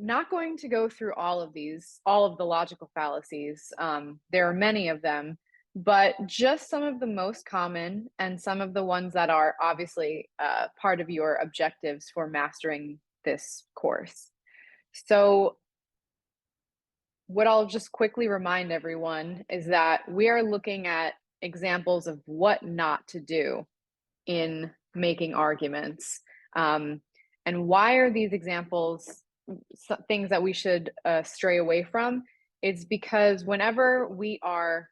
not going to go through all of the logical fallacies. There are many of them, but just some of the most common and some of the ones that are obviously part of your objectives for mastering this course. So what I'll just quickly remind everyone is that we are looking at examples of what not to do in making arguments. And why are these examples things that we should stray away from? It's because whenever we are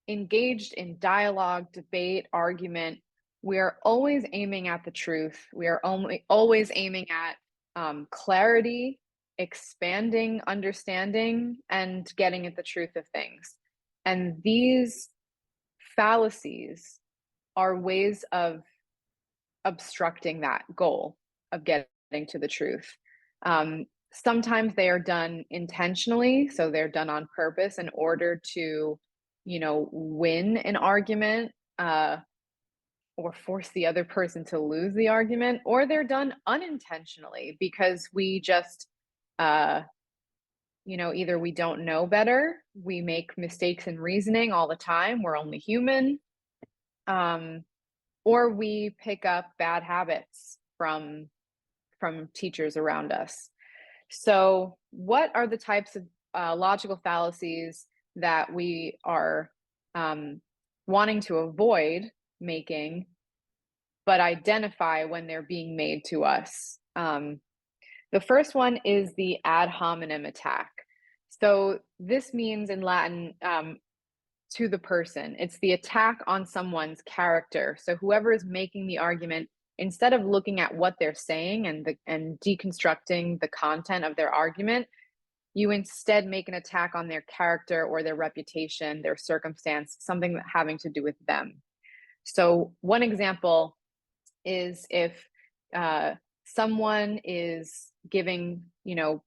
engaged in dialogue, debate, argument, we are always aiming at the truth. We are always aiming at clarity, expanding understanding, and getting at the truth of things. And these fallacies are ways of obstructing that goal of getting to the truth. Sometimes they are done intentionally, so they're done on purpose in order to, win an argument or force the other person to lose the argument, or they're done unintentionally because we just, either we don't know better, we make mistakes in reasoning all the time, we're only human, or we pick up bad habits from teachers around us. So what are the types of logical fallacies that we are wanting to avoid making, but identify when they're being made to us? The first one is the ad hominem attack. So this means in Latin, to the person. It's the attack on someone's character. So whoever is making the argument, instead of looking at what they're saying and deconstructing the content of their argument, you instead make an attack on their character or their reputation, their circumstance, something having to do with them. So one example is if someone is giving,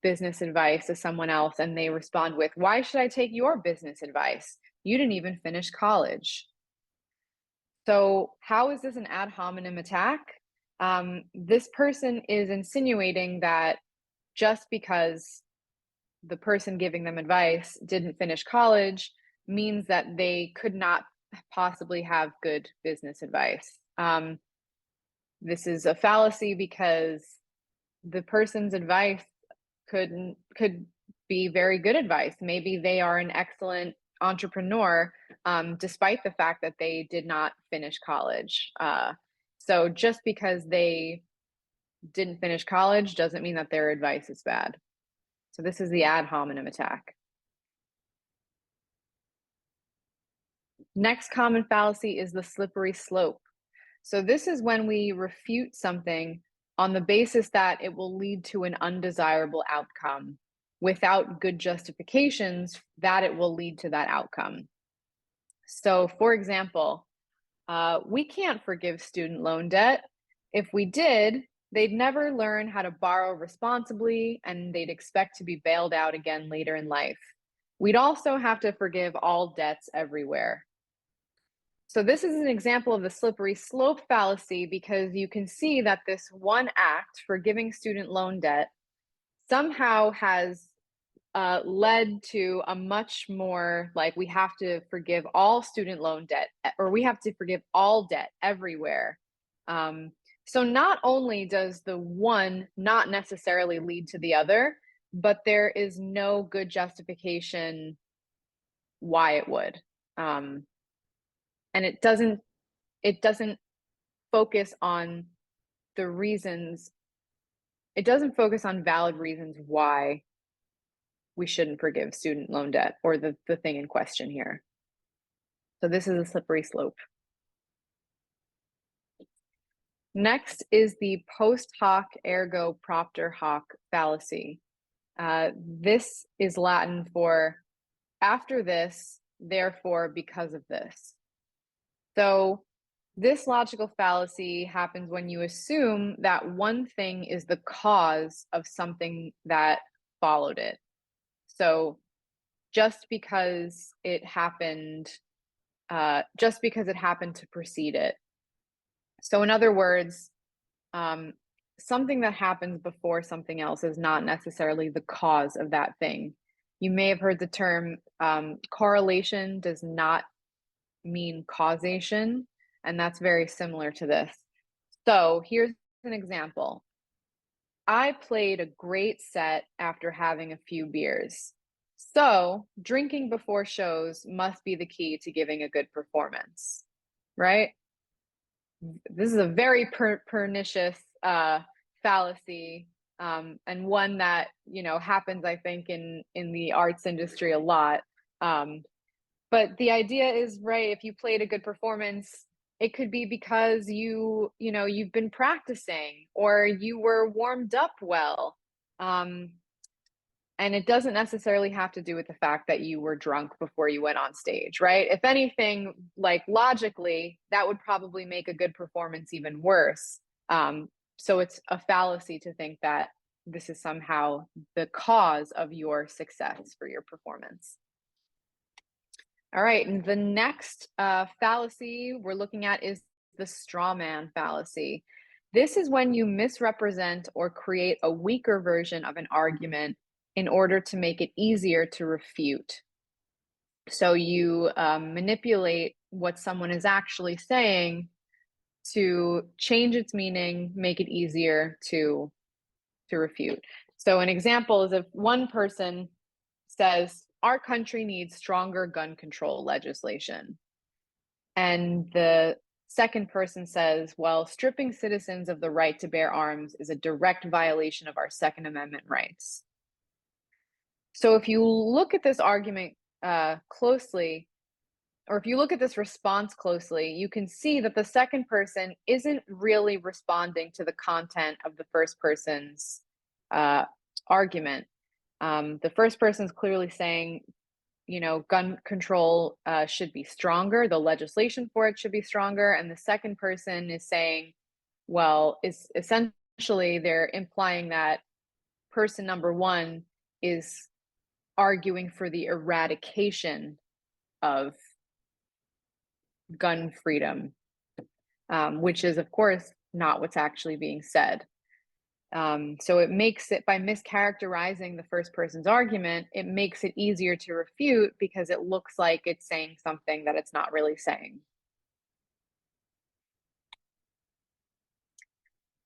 business advice to someone else and they respond with, "Why should I take your business advice? You didn't even finish college." So how is this an ad hominem attack? This person is insinuating that just because the person giving them advice didn't finish college means that they could not possibly have good business advice. This is a fallacy because the person's advice could be very good advice. Maybe they are an excellent entrepreneur, despite the fact that they did not finish college. So just because they didn't finish college doesn't mean that their advice is bad. So this is the ad hominem attack. Next common fallacy is the slippery slope. So this is when we refute something on the basis that it will lead to an undesirable outcome without good justifications that it will lead to that outcome. So for example, we can't forgive student loan debt. If we did, they'd never learn how to borrow responsibly and they'd expect to be bailed out again later in life. We'd also have to forgive all debts everywhere. So this is an example of the slippery slope fallacy because you can see that this one act, forgiving student loan debt, somehow has led to a much more like we have to forgive all student loan debt, or we have to forgive all debt everywhere. So not only does the one not necessarily lead to the other, but there is no good justification why it would. And it doesn't focus on the reasons. It doesn't focus on valid reasons why we shouldn't forgive student loan debt or the thing in question here. So this is a slippery slope. Next is the post hoc ergo propter hoc fallacy. This is Latin for after this, therefore because of this. So this logical fallacy happens when you assume that one thing is the cause of something that followed it. So just because it happened to precede it. So in other words, something that happens before something else is not necessarily the cause of that thing. You may have heard the term correlation does not mean causation, and that's very similar to this. So here's an example. I played a great set after having a few beers. So drinking before shows must be the key to giving a good performance, right? This is a very pernicious fallacy, and one that happens, I think, in the arts industry a lot. But the idea is, right, if you played a good performance, it could be because you've been practicing or you were warmed up well. And it doesn't necessarily have to do with the fact that you were drunk before you went on stage, right? If anything, like logically, that would probably make a good performance even worse. So it's a fallacy to think that this is somehow the cause of your success for your performance. All right, and the next fallacy we're looking at is the straw man fallacy. This is when you misrepresent or create a weaker version of an argument in order to make it easier to refute. So you manipulate what someone is actually saying to change its meaning, make it easier to refute. So an example is if one person says, our country needs stronger gun control legislation. And the second person says, well, stripping citizens of the right to bear arms is a direct violation of our Second Amendment rights. So if you look at this argument closely, or if you look at this response closely, you can see that the second person isn't really responding to the content of the first person's argument. The first person is clearly saying, gun control should be stronger. The legislation for it should be stronger. And the second person is saying, well, is essentially they're implying that person number one is arguing for the eradication of gun freedom, which is, of course, not what's actually being said. So it makes it, by mischaracterizing the first person's argument, it makes it easier to refute because it looks like it's saying something that it's not really saying.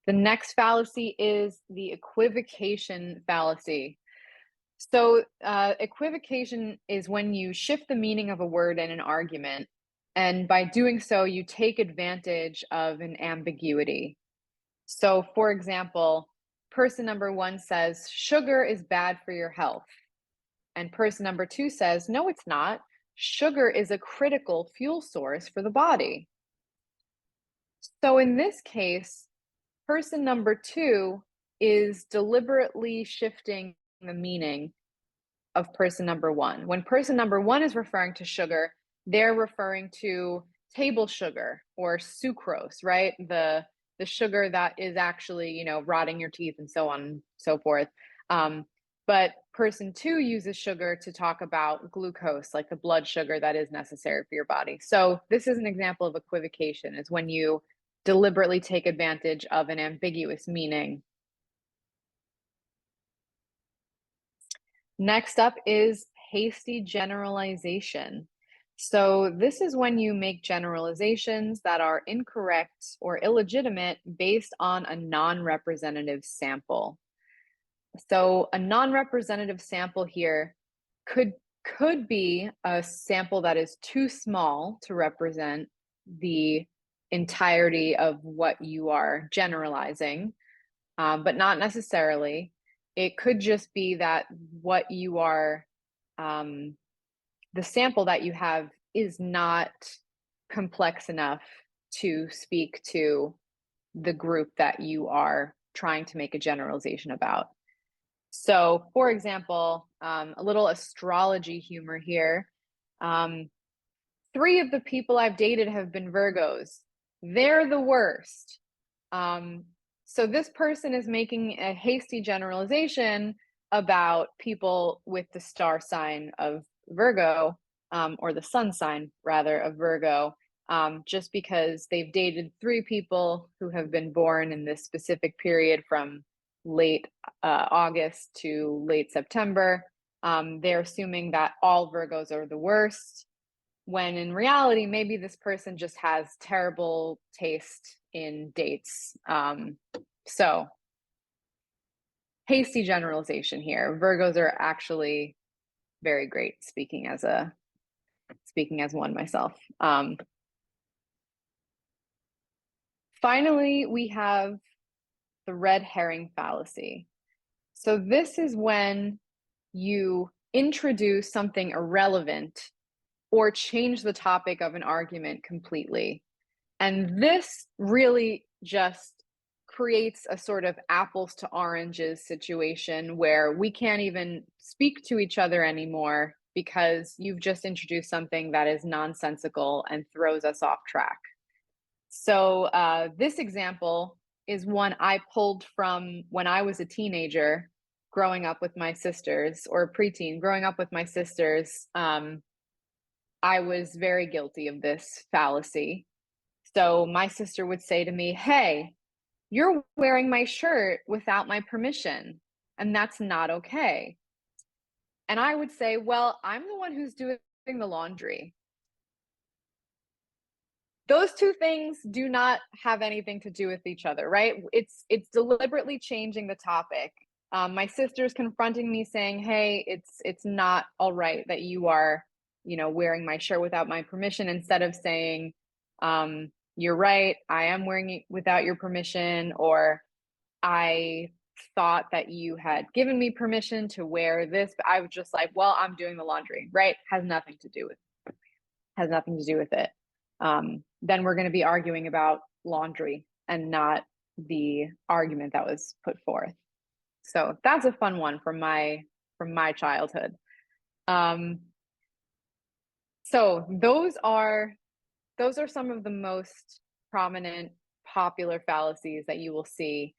The next fallacy is the equivocation fallacy. So equivocation is when you shift the meaning of a word in an argument, and by doing so, you take advantage of an ambiguity. So, for example, person number one says, sugar is bad for your health. And person number two says, no, it's not. Sugar is a critical fuel source for the body. So in this case, person number two is deliberately shifting the meaning of person number one. When person number one is referring to sugar, they're referring to table sugar or sucrose, right? The sugar that is actually, rotting your teeth and so on and so forth. But person two uses sugar to talk about glucose, like the blood sugar that is necessary for your body. So this is an example of equivocation, is when you deliberately take advantage of an ambiguous meaning. Next up is hasty generalization. So this is when you make generalizations that are incorrect or illegitimate based on a non-representative sample. So a non-representative sample here could be a sample that is too small to represent the entirety of what you are generalizing, but not necessarily. It could just be that what you are, the sample that you have is not complex enough to speak to the group that you are trying to make a generalization about. So, for example, a little astrology humor here. 3 of the people I've dated have been Virgos. They're the worst. So this person is making a hasty generalization about people with the star sign of Virgo, or the sun sign, rather, of Virgo. just because they've dated 3 people who have been born in this specific period from late August to late September. They're assuming that all Virgos are the worst, when in reality, maybe this person just has terrible taste in dates. So, hasty generalization here. Virgos are actually very great, speaking as one myself. Finally, we have the red herring fallacy. So this is when you introduce something irrelevant or change the topic of an argument completely. And this really just creates a sort of apples to oranges situation where we can't even speak to each other anymore because you've just introduced something that is nonsensical and throws us off track. So this example is one I pulled from when I was a teenager growing up with my sisters, or a preteen growing up with my sisters. I was very guilty of this fallacy. So my sister would say to me, "Hey, you're wearing my shirt without my permission, and that's not okay." And I would say, "Well, I'm the one who's doing the laundry." Those two things do not have anything to do with each other, right? It's deliberately changing the topic. My sister's confronting me saying, "Hey, it's not all right that you are, wearing my shirt without my permission," instead of saying, "You're right, I am wearing it without your permission," or "I thought that you had given me permission to wear this," but I was just like, "Well, I'm doing the laundry," right? Has nothing to do with it. Then we're going to be arguing about laundry and not the argument that was put forth. So that's a fun one from my childhood. So those are some of the most prominent popular fallacies that you will see.